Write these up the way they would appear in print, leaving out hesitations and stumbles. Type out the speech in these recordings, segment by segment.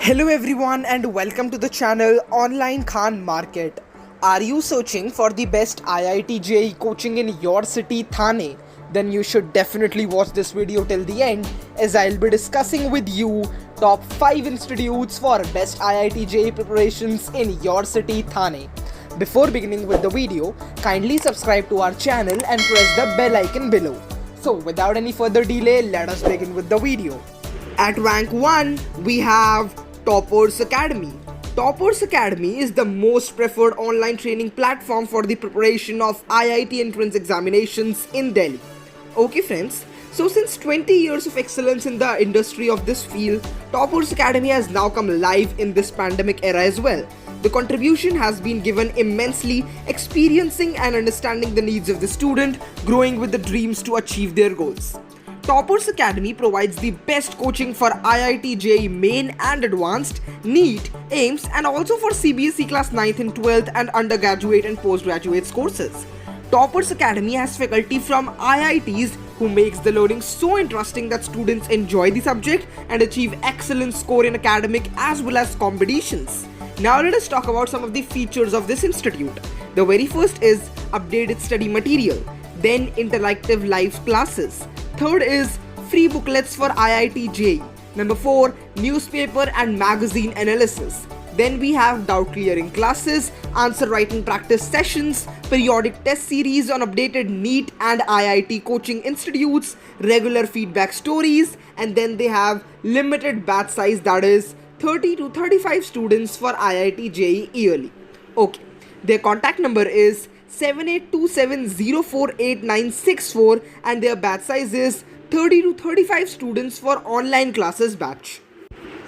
Hello everyone and welcome to the channel Online Khan Market. Are you searching for the best IIT JEE coaching in your city, Thane? Then you should definitely watch this video till the end, as I'll be discussing with you top 5 institutes for best IIT JEE preparations in your city, Thane. Before beginning with the video, kindly subscribe to our channel and press the bell icon below. So without any further delay, let us begin with the video. At rank 1, we have Toppers Academy. Toppers Academy is the most preferred online training platform for the preparation of IIT entrance examinations in Delhi. Okay friends, so since 20 years of excellence in the industry of this field, Toppers Academy has now come live in this pandemic era as well. The contribution has been given immensely, experiencing and understanding the needs of the student, growing with the dreams to achieve their goals. Toppers Academy provides the best coaching for IIT JEE Main and Advanced, NEET, AIMS and also for CBSE Class 9th and 12th and undergraduate and postgraduate courses. Toppers Academy has faculty from IITs who makes the learning so interesting that students enjoy the subject and achieve excellent score in academic as well as competitions. Now let us talk about some of the features of this institute. The very first is updated study material, then interactive live classes. Third is free booklets for IIT JEE. Number 4, newspaper and magazine analysis. Then we have doubt clearing classes, answer writing practice sessions, periodic test series on updated NEET and IIT coaching institutes, regular feedback stories, and then they have limited batch size, that is 30 to 35 students for IIT JEE yearly. Okay, their contact number is 7827048964 and their batch size is 30 to 35 students for online classes batch.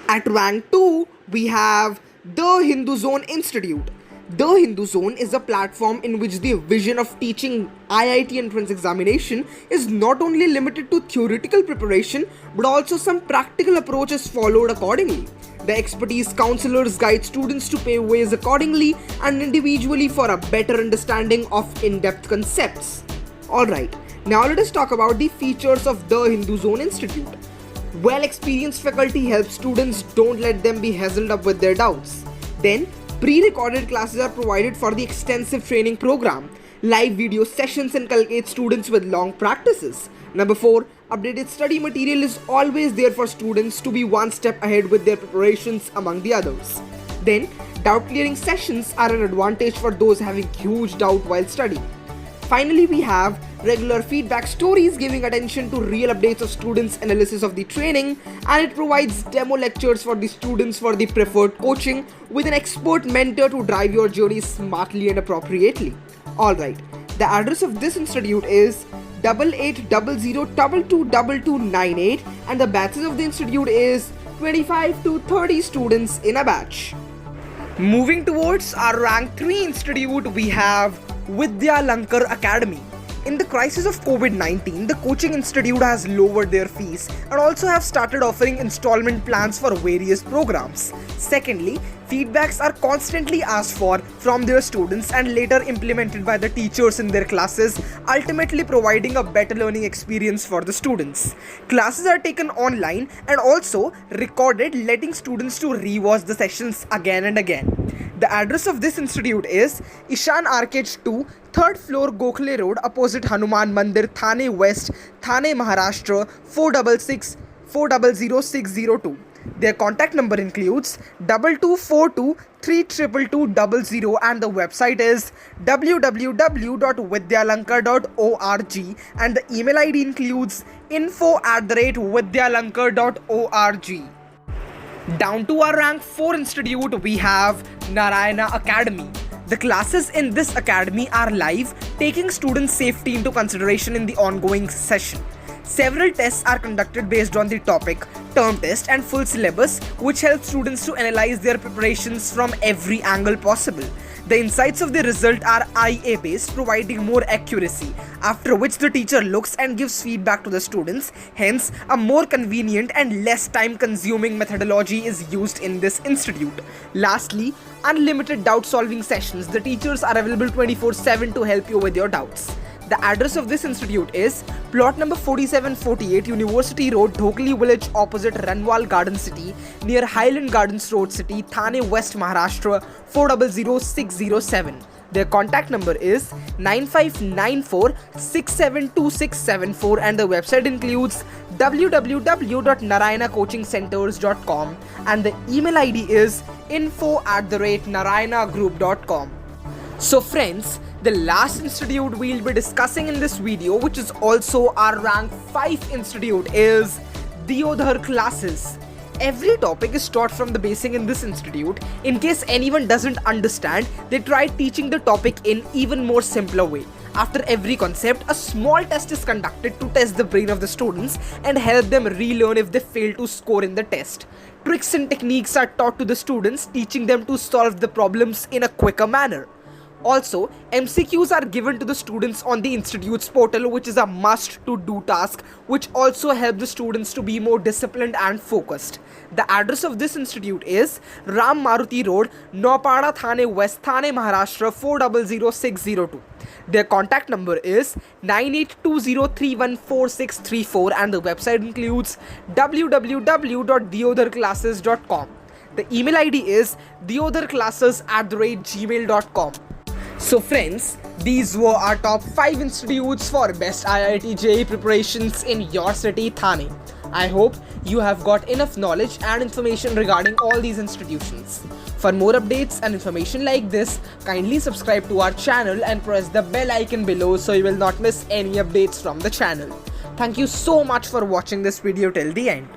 At rank 2, we have the Hindu Zone Institute. The Hindu Zone is a platform in which the vision of teaching IIT entrance examination is not only limited to theoretical preparation but also some practical approaches followed accordingly. The expertise counselors guide students to pave ways accordingly and individually for a better understanding of in-depth concepts. Alright, now let us talk about the features of the Hindu Zone Institute. Well-experienced faculty helps students, don't let them be hassled up with their doubts. Then, pre-recorded classes are provided for the extensive training program. Live video sessions inculcate students with long practices. Number 4, updated study material is always there for students to be one step ahead with their preparations among the others. Then, doubt clearing sessions are an advantage for those having huge doubt while studying. Finally, we have regular feedback stories giving attention to real updates of students' analysis of the training, and it provides demo lectures for the students for the preferred coaching with an expert mentor to drive your journey smartly and appropriately. Alright, the address of this institute is 8800222298 and the batches of the institute is 25 to 30 students in a batch. Moving towards our rank 3 institute, we have Vidya Lankar Academy. In the crisis of COVID-19, the coaching institute has lowered their fees and also have started offering installment plans for various programs. Secondly, feedbacks are constantly asked for from their students and later implemented by the teachers in their classes, ultimately providing a better learning experience for the students. Classes are taken online and also recorded, letting students to rewatch the sessions again and again. The address of this institute is Ishan Arcade 2, 3rd floor, Gokhale Road, opposite Hanuman Mandir, Thane West, Thane, Maharashtra 4660602. Their contact number includes 2242322200 and the website is www.vidyalankar.org and the email ID includes info@vidyalankar.org. Down to our rank 4 institute, we have Narayana Academy. The classes in this academy are live, taking students' safety into consideration in the ongoing session. Several tests are conducted based on the topic, term test and full syllabus, which helps students to analyze their preparations from every angle possible. The insights of the result are IA based, providing more accuracy, after which the teacher looks and gives feedback to the students. Hence, a more convenient and less time consuming methodology is used in this institute. Lastly, unlimited doubt solving sessions. The teachers are available 24/7 to help you with your doubts. The address of this institute is plot number 4748 University Road, Dhokli Village opposite Ranwal Garden City near Highland Gardens Road City, Thane West, Maharashtra 400607. Their contact number is 9594672674 and the website includes www.narayanacoachingcenters.com and the email ID is info@narayanagroup.com. So friends, the last institute we'll be discussing in this video, which is also our rank 5 institute, is Deodhar classes. Every topic is taught from the basic in this institute. In case anyone doesn't understand, they try teaching the topic in even more simpler way. After every concept, a small test is conducted to test the brain of the students and help them relearn if they fail to score in the test. Tricks and techniques are taught to the students, teaching them to solve the problems in a quicker manner. Also, MCQs are given to the students on the institute's portal, which is a must-to-do task, which also helps the students to be more disciplined and focused. The address of this institute is Ram Maruti Road, Naupada, Thane West, Thane, Maharashtra 400602. Their contact number is 9820314634 and the website includes www.deodharclasses.com. The email ID is deodharclasses@gmail.com. So friends, these were our top 5 institutes for best IIT JEE preparations in your city, Thane. I hope you have got enough knowledge and information regarding all these institutions. For more updates and information like this, kindly subscribe to our channel and press the bell icon below so you will not miss any updates from the channel. Thank you so much for watching this video till the end.